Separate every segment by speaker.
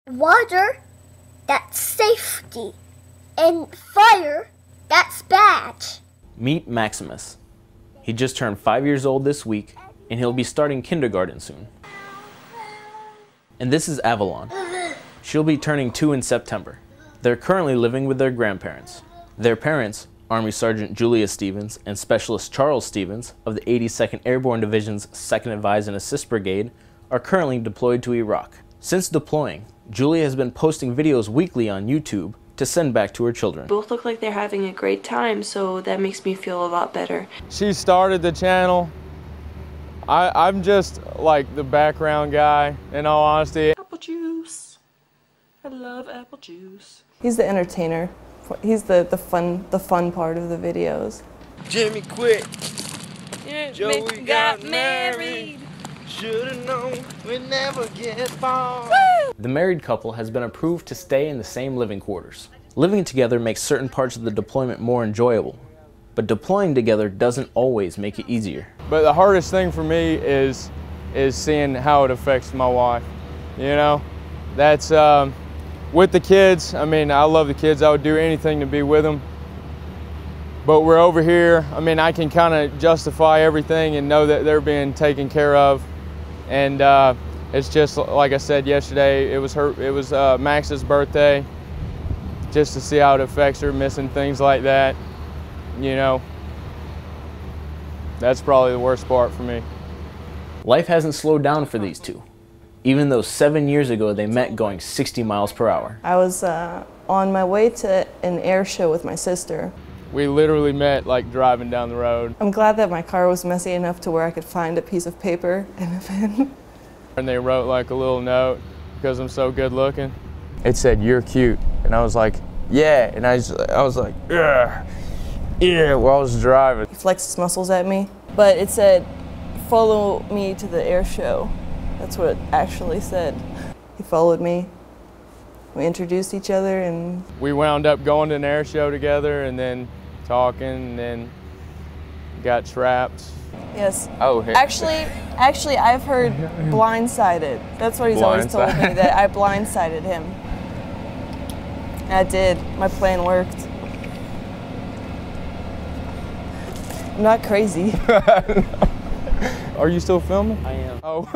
Speaker 1: Water, that's safety. And fire, that's bad.
Speaker 2: Meet Maximus. He just turned 5 years old this week, and he'll be starting kindergarten soon. And this is Avalon. She'll be turning 2 in September. They're currently living with their grandparents. Their parents, Army Sergeant Julia Stevens and Specialist Charles Stevens of the 82nd Airborne Division's 2nd Advise and Assist Brigade, are currently deployed to Iraq. Since deploying, Julia has been posting videos weekly on YouTube to send back to her children.
Speaker 3: Both look like they're having a great time, so that makes me feel a lot better.
Speaker 4: She started the channel. I'm just like the background guy, in all honesty.
Speaker 3: Apple juice. I love apple juice.
Speaker 5: He's the entertainer. He's the fun part of the videos.
Speaker 6: Jimmy quit.
Speaker 3: Yeah,
Speaker 6: Joey got married. Should've known we'd never get far.
Speaker 2: The married couple has been approved to stay in the same living quarters. Living together makes certain parts of the deployment more enjoyable, but deploying together doesn't always make it easier.
Speaker 4: But the hardest thing for me is seeing how it affects my wife. You know, that's with the kids. I mean, I love the kids. I would do anything to be with them. But we're over here. I mean, I can kind of justify everything and know that they're being taken care of. And it's just like I said yesterday. It was Max's birthday. Just to see how it affects her, missing things like that. You know, that's probably the worst part for me.
Speaker 2: Life hasn't slowed down for these two, even though 7 years ago they met going 60 miles per hour.
Speaker 5: I was on my way to an air show with my sister.
Speaker 4: We literally met like driving down the road.
Speaker 5: I'm glad that my car was messy enough to where I could find a piece of paper and a pen.
Speaker 4: And they wrote like a little note because I'm so good looking. It said, "You're cute," and I was like, "Yeah," and I was like, "Yeah, yeah," while I was driving.
Speaker 5: He flexed his muscles at me, but it said, "Follow me to the air show." That's what it actually said. He followed me. We introduced each other, and
Speaker 4: we wound up going to an air show together, and then talking, and then got trapped.
Speaker 5: Yes.
Speaker 4: Oh, hey.
Speaker 5: Actually, I've heard blindsided. That's what he's always told me, that I blindsided him. And I did. My plan worked. I'm not crazy.
Speaker 4: Are you still filming?
Speaker 2: I am.
Speaker 4: Oh.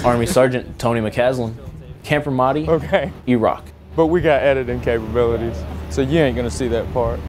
Speaker 2: Army Sergeant Tony McCaslin, Camp Ramadi,
Speaker 4: Okay.
Speaker 2: Iraq.
Speaker 4: But we got editing capabilities, so you ain't gonna see that part.